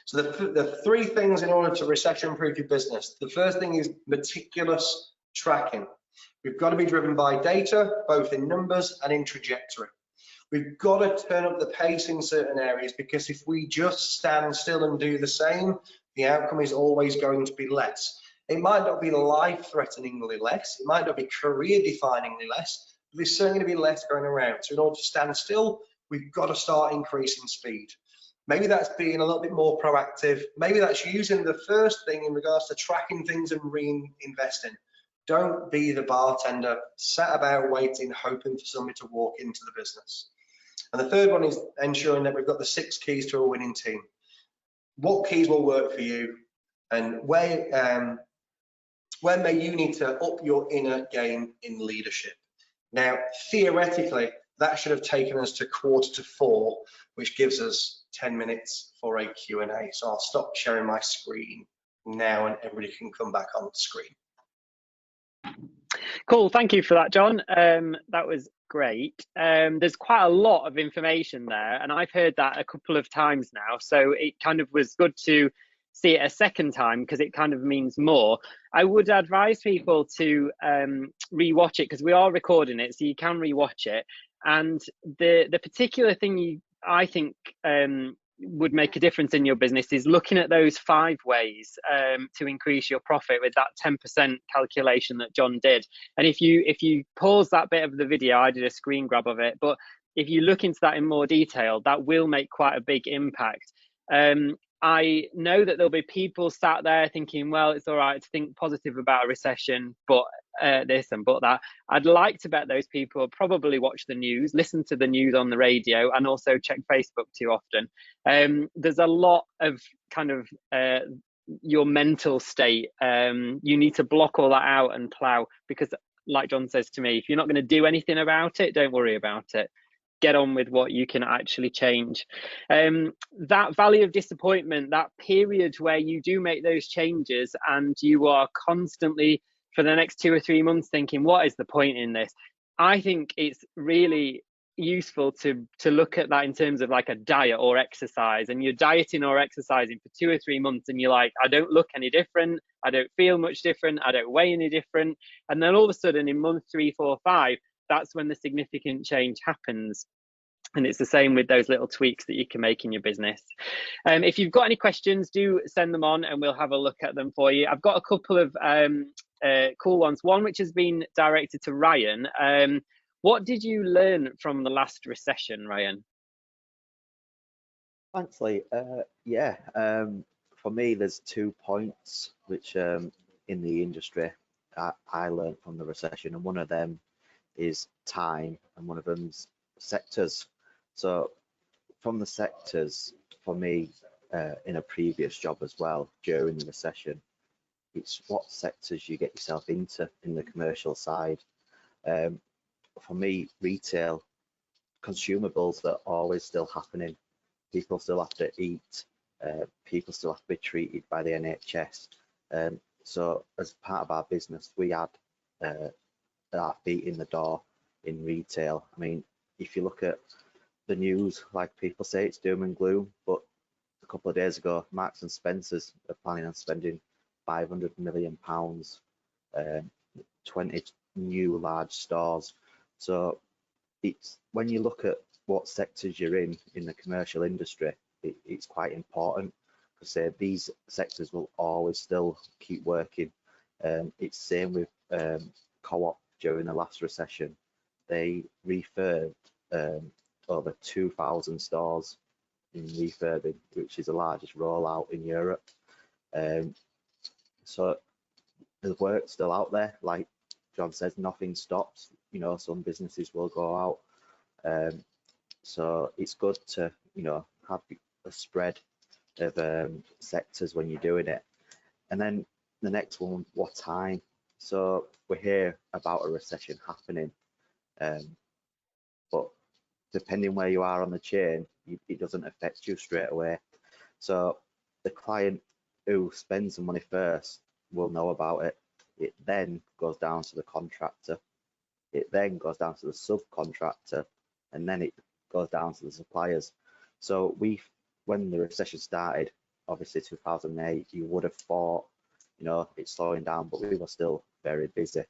So the 3 things in order to recession-proof your business. The first thing is meticulous tracking. We've got to be driven by data, both in numbers and in trajectory. We've got to turn up the pace in certain areas, because if we just stand still and do the same, the outcome is always going to be less. It might not be life-threateningly less, it might not be career-definingly less, but there's certainly going to be less going around. So in order to stand still, we've got to start increasing speed. Maybe that's being a little bit more proactive. Maybe that's using the first thing in regards to tracking things and reinvesting. Don't be the bartender sat about waiting, hoping for somebody to walk into the business. And the third one is ensuring that we've got the 6 keys to a winning team. What keys will work for you, and where may you need to up your inner game in leadership? Now, theoretically, that should have taken us to 3:45, which gives us 10 minutes for a Q&A. So I'll stop sharing my screen now and everybody can come back on the screen. Cool, thank you for that, John. That was great. There's quite a lot of information there, and I've heard that a couple of times now, so it kind of was good to see it a second time because it kind of means more. I would advise people to re-watch it, because we are recording it, so you can re-watch it. And the particular thing I think would make a difference in your business is looking at those 5 ways to increase your profit with that 10% calculation that John did. And if you pause that bit of the video, I did a screen grab of it, but if you look into that in more detail, that will make quite a big impact. I know that there'll be people sat there thinking, well, it's all right to think positive about a recession, but this and but that. I'd like to bet those people probably watch the news, listen to the news on the radio, and also check Facebook too often. There's a lot of kind of your mental state. You need to block all that out and plow, because like John says to me, if you're not going to do anything about it, don't worry about it. Get on with what you can actually change. That valley of disappointment, that period where you do make those changes and you are constantly for the next 2 or 3 months thinking, what is the point in this? I think it's really useful to look at that in terms of like a diet or exercise, and you're dieting or exercising for 2 or 3 months and you're like, I don't look any different, I don't feel much different, I don't weigh any different, and then all of a sudden in month 3, 4, 5, that's when the significant change happens. And it's the same with those little tweaks that you can make in your business. If you've got any questions, do send them on and we'll have a look at them for you. I've got a couple of cool ones. One which has been directed to Ryan. What did you learn from the last recession, Ryan? Thanks, Lee. For me, there's 2 points which in the industry I learned from the recession, and one of them is time and one of them's sectors. So from the sectors, for me, in a previous job as well during the recession, it's what sectors you get yourself into in the commercial side. For me, retail, consumables are always still happening. People still have to eat, people still have to be treated by the NHS. So as part of our business, we had our feet in the door in retail. I mean, if you look at the news, like people say, it's doom and gloom, but a couple of days ago, Marks and Spencer's are planning on spending £500 million, 20 new large stores. So it's, when you look at what sectors you're in the commercial industry, it's quite important, because these sectors will always still keep working. It's same with Co-op during the last recession. They refurbed over 2,000 stores in refurbing, which is the largest rollout in Europe. So the work's still out there. Like Jon says, nothing stops. You know, some businesses will go out. So it's good to, you know, have a spread of sectors when you're doing it. And then the next one, what time? So we hear about a recession happening, but depending where you are on the chain, it doesn't affect you straight away. So the client who spends the money first will know about it. It then goes down to the contractor. It then goes down to the subcontractor, and then it goes down to the suppliers. So when the recession started, obviously 2008, you would have thought, you know, it's slowing down, but we were still very busy.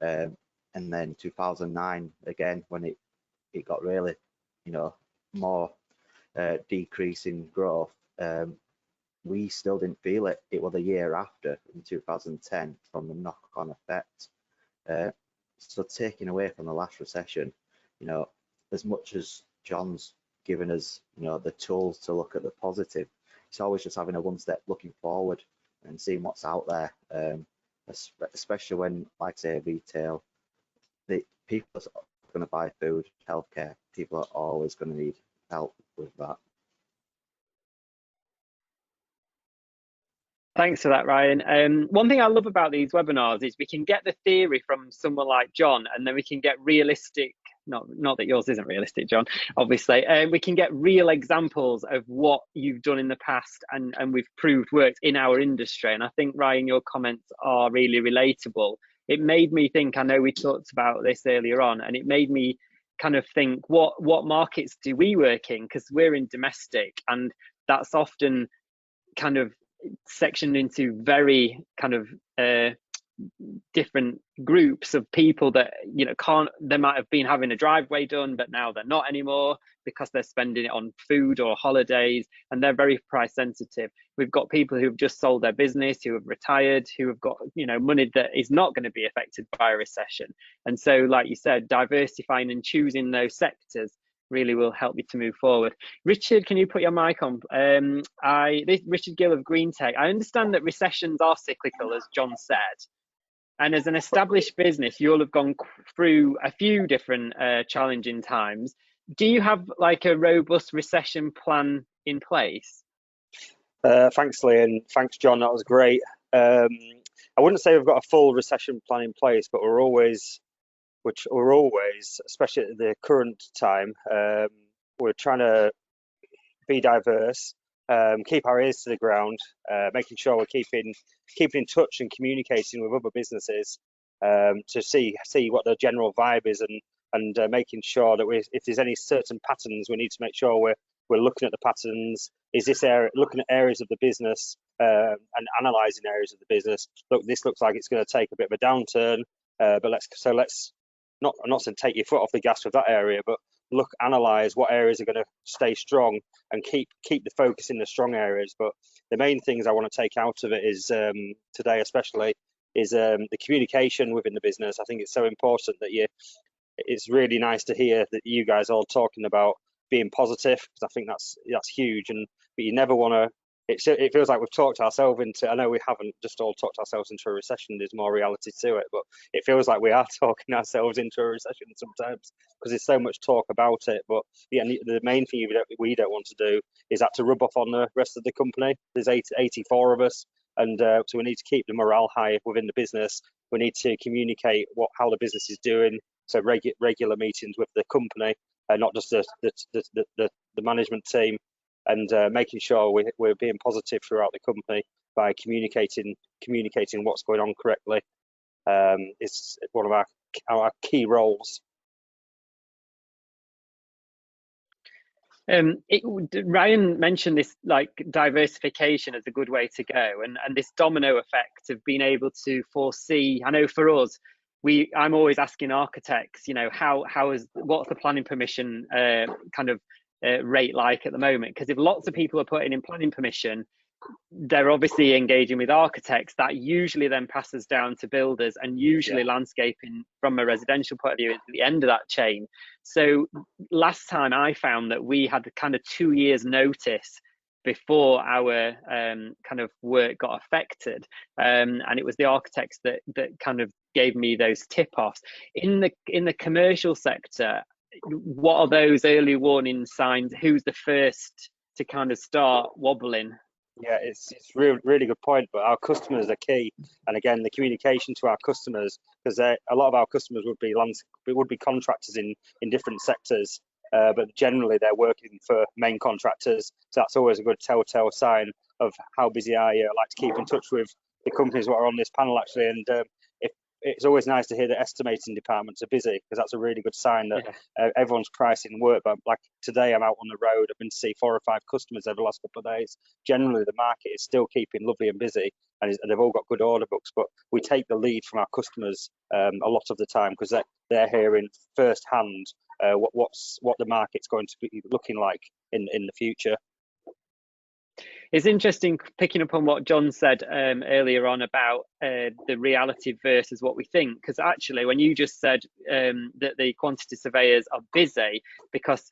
And then 2009 again, when it got really, you know, more decrease in growth, we still didn't feel it. It was a year after, in 2010, from the knock-on effect. So taking away from the last recession, you know, as much as Jon's given us, you know, the tools to look at the positive, it's always just having a one step looking forward and seeing what's out there, especially when, like say, retail, people are going to buy food, healthcare, people are always going to need help with that. Thanks for that, Ryan. One thing I love about these webinars is we can get the theory from someone like Jon, and then we can get realistic, not that yours isn't realistic, Jon, obviously. We can get real examples of what you've done in the past and we've proved worked in our industry. And I think, Ryan, your comments are really relatable. It made me think, I know we talked about this earlier on, and it made me kind of think, what markets do we work in? Because we're in domestic, and that's often kind of sectioned into very kind of different groups of people that, you know, they might have been having a driveway done, but now they're not anymore because they're spending it on food or holidays, and they're very price sensitive. We've got people who've just sold their business, who have retired, who have got, you know, money that is not going to be affected by a recession. And so, like you said, diversifying and choosing those sectors really will help you to move forward. Richard, can you put your mic on? Richard Gill of Green Tech. I understand that recessions are cyclical, as Jon said. And as an established business, you'll have gone through a few different challenging times. Do you have like a robust recession plan in place? Thanks, Lee, and thanks, Jon. That was great. I wouldn't say we've got a full recession plan in place, but we're always, especially at the current time, we're trying to be diverse, keep our ears to the ground, making sure we're keeping in touch and communicating with other businesses to see what the general vibe is, and making sure that if there's any certain patterns, we need to make sure we're looking at the patterns. Is this area, looking at areas of the business and analysing areas of the business? Look, this looks like it's going to take a bit of a downturn, but let's not, I'm not saying take your foot off the gas with that area, but analyse what areas are going to stay strong and keep the focus in the strong areas. But the main things I want to take out of it is today especially is the communication within the business. I think it's so important that it's really nice to hear that you guys are all talking about being positive, because I think that's huge. But you never want to, it feels like we've talked ourselves into, I know we haven't just all talked ourselves into a recession, there's more reality to it, but it feels like we are talking ourselves into a recession sometimes, because there's so much talk about it. But yeah, the main thing we don't want to do is that to rub off on the rest of the company. There's 84 of us, and so we need to keep the morale high within the business. We need to communicate how the business is doing, so regular meetings with the company, not just the management team. and making sure we're being positive throughout the company by communicating what's going on correctly is one of our key roles. Ryan mentioned this, like, diversification as a good way to go, and this domino effect of being able to foresee. I know for us, I'm always asking architects, you know, what's the planning permission rate like at the moment? Because if lots of people are putting in planning permission, they're obviously engaging with architects. That usually then passes down to builders, and usually landscaping from a residential point of view is at the end of that chain. So last time I found that we had kind of 2 years notice before our kind of work got affected, and it was the architects that kind of gave me those tip-offs. In the commercial sector, what are those early warning signs? Who's the first to kind of start wobbling? Yeah, it's really good point, but our customers are key, and again, the communication to our customers, because a lot of our customers would be contractors in different sectors, but generally they're working for main contractors, so that's always a good telltale sign of how busy are you. I like to keep in touch with the companies that are on this panel actually, and it's always nice to hear that estimating departments are busy, because that's a really good sign that everyone's pricing work. But like today, I'm out on the road. I've been to see 4 or 5 customers over the last couple of days. Generally, the market is still keeping lovely and busy, and they've all got good order books. But we take the lead from our customers a lot of the time, because they're hearing firsthand what the market's going to be looking like in the future. It's interesting picking up on what Jon said earlier on about the reality versus what we think, because actually when you just said that the quantity surveyors are busy, because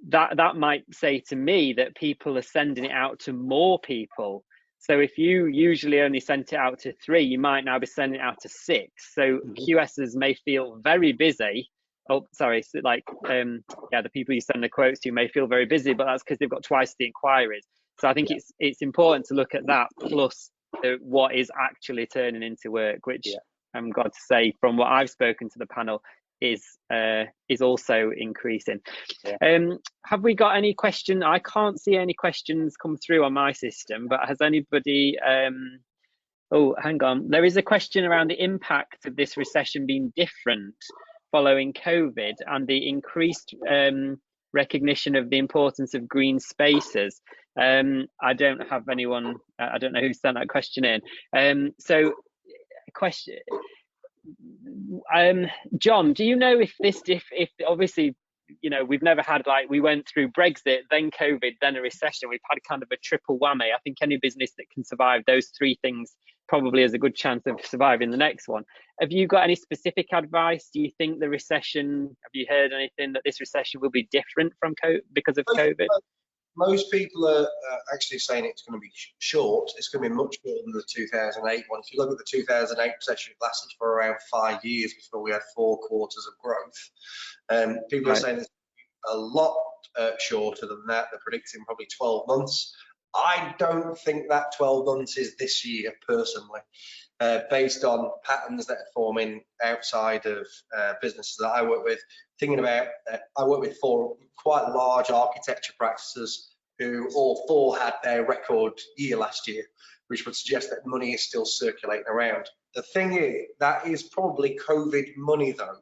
that might say to me that people are sending it out to more people. So if you usually only sent it out to 3, you might now be sending it out to 6. So QSs may feel very busy. Oh, sorry, so like the people you send the quotes to may feel very busy, but that's because they've got twice the inquiries. So I think it's important to look at that plus what is actually turning into work, which I'm glad to say from what I've spoken to the panel is also increasing. Have we got any question? I can't see any questions come through on my system, but has anybody oh, hang on, there is a question around the impact of this recession being different following COVID and the increased recognition of the importance of green spaces. I don't have anyone, I don't know who sent that question in. So question, Jon, do you know if obviously, you know, we've never had, like, we went through Brexit, then COVID, then a recession. We've had kind of a triple whammy. I think any business that can survive those 3 things probably has a good chance of surviving the next one. Have you got any specific advice? Do you think the recession, have you heard anything that this recession will be different from because of COVID? Most people are actually saying it's going to be short. It's going to be much more than the 2008 one. If you look at the 2008 recession, it lasted for around 5 years before we had 4 quarters of growth. People are saying it's a lot shorter than that. They're predicting probably 12 months. I don't think that 12 months is this year, personally, based on patterns that are forming outside of businesses that I work with. Thinking about, I work with 4 quite large architecture practices who all 4 had their record year last year, which would suggest that money is still circulating around. The thing is, that is probably COVID money, though.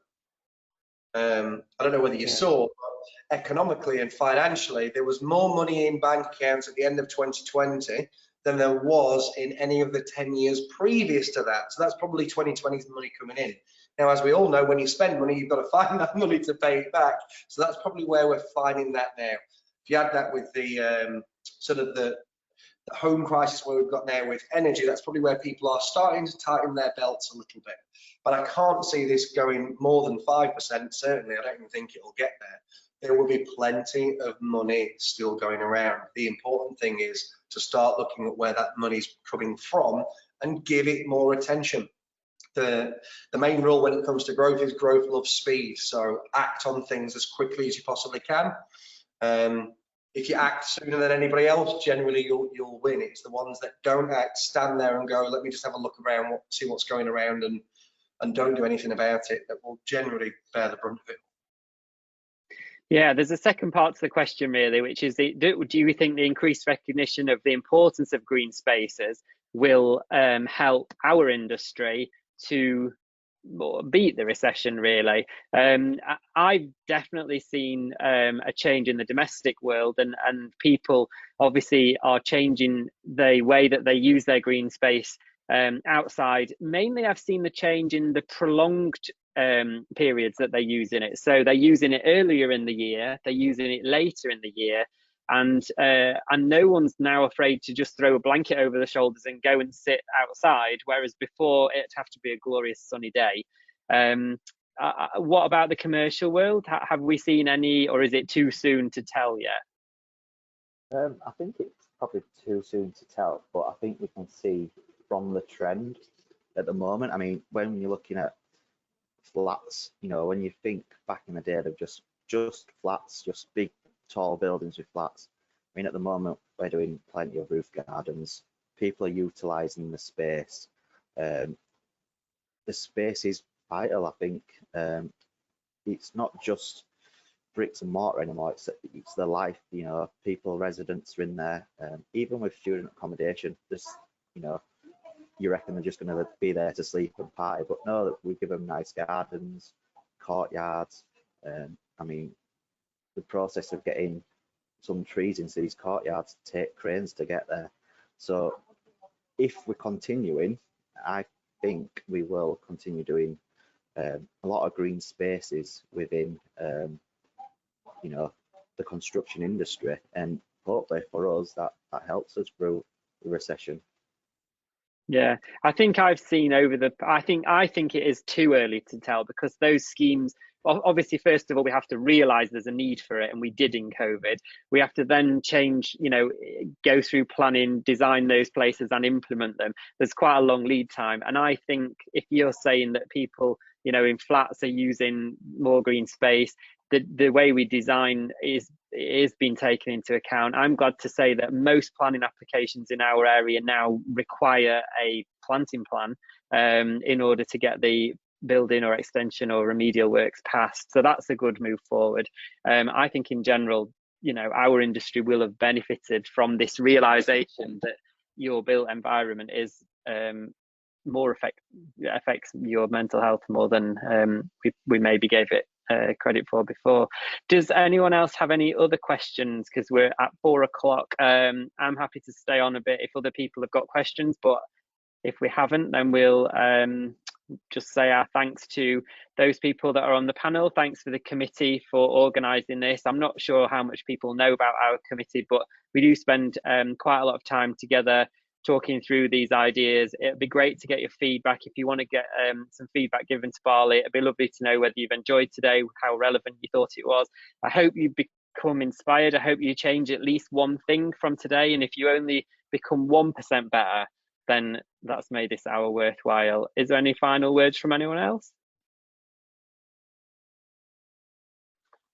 I don't know whether you saw, but economically and financially, there was more money in bank accounts at the end of 2020 than there was in any of the 10 years previous to that. So that's probably 2020's money coming in. Now, as we all know, when you spend money, you've got to find that money to pay it back. So that's probably where we're finding that now. If you add that with the sort of the home crisis where we've got now with energy, that's probably where people are starting to tighten their belts a little bit. But I can't see this going more than 5%. Certainly, I don't even think it'll get there. There will be plenty of money still going around. The important thing is to start looking at where that money's coming from and give it more attention. The main rule when it comes to growth is growth loves speed. So act on things as quickly as you possibly can. If you act sooner than anybody else, generally you'll win. It's the ones that don't act, stand there and go, let me just have a look around, see what's going around, and don't do anything about it, that will generally bear the brunt of it. Yeah, there's a second part to the question really, which is do you think the increased recognition of the importance of green spaces will help our industry to beat the recession really? I've definitely seen a change in the domestic world, and people obviously are changing the way that they use their green space outside. Mainly I've seen the change in the prolonged periods that they're using it. So they're using it earlier in the year, they're using it later in the year, and no one's now afraid to just throw a blanket over the shoulders and go and sit outside, whereas before it'd have to be a glorious sunny day. What about the commercial world? Have we seen any, or is it too soon to tell yet? I think it's probably too soon to tell, but I think we can see from the trend at the moment. I mean, when you're looking at flats, you know, when you think back in the day, they're just flats, just big, tall buildings with flats. I mean, at the moment, we're doing plenty of roof gardens. People are utilising the space. The space is vital, I think. It's not just bricks and mortar anymore, it's the life, you know, people, residents are in there. Even with student accommodation, there's, you know, you reckon they're just going to be there to sleep and party, but no, we give them nice gardens, courtyards. I mean, the process of getting some trees into these courtyards take cranes to get there. So if we're continuing, I think we will continue doing a lot of green spaces within you know, the construction industry, and hopefully for us that helps us through the recession. Yeah, I think I've seen over the, I think it is too early to tell, because those schemes, obviously, first of all, we have to realize there's a need for it, and we did in COVID. We have to then change, you know, go through planning, design those places and implement them. There's quite a long lead time. And I think if you're saying that people, you know, in flats are using more green space, the way we design is being taken into account. I'm glad to say that most planning applications in our area now require a planting plan in order to get the building or extension or remedial works passed. So that's a good move forward. I think in general, you know, our industry will have benefited from this realization that your built environment is more affects your mental health more than we maybe gave it credit for before. Does anyone else have any other questions? Because we're at 4 o'clock. I'm happy to stay on a bit if other people have got questions, but if we haven't, then we'll just say our thanks to those people that are on the panel. Thanks for the committee for organising this. I'm not sure how much people know about our committee, but we do spend quite a lot of time together talking through these ideas. It'd be great to get your feedback. If you want to get some feedback given to BALI, it'd be lovely to know whether you've enjoyed today, how relevant you thought it was. I hope you become inspired. I hope you change at least one thing from today. And if you only become 1% better, then that's made this hour worthwhile. Is there any final words from anyone else?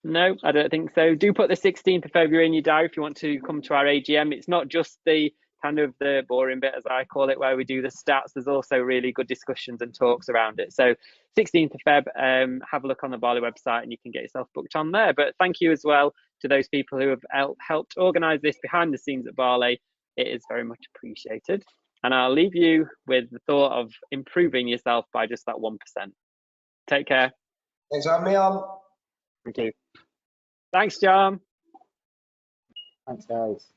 No, I don't think so. Do put the 16th of February in your diary if you want to come to our AGM. It's not just the kind of the boring bit, as I call it, where we do the stats. There's also really good discussions and talks around it. So 16th of Feb, have a look on the BALI website and you can get yourself booked on there. But thank you as well to those people who have helped organise this behind the scenes at BALI. It is very much appreciated. And I'll leave you with the thought of improving yourself by just that 1%. Take care. Thanks for having me on. Thank you. Thanks, Jon. Thanks, guys.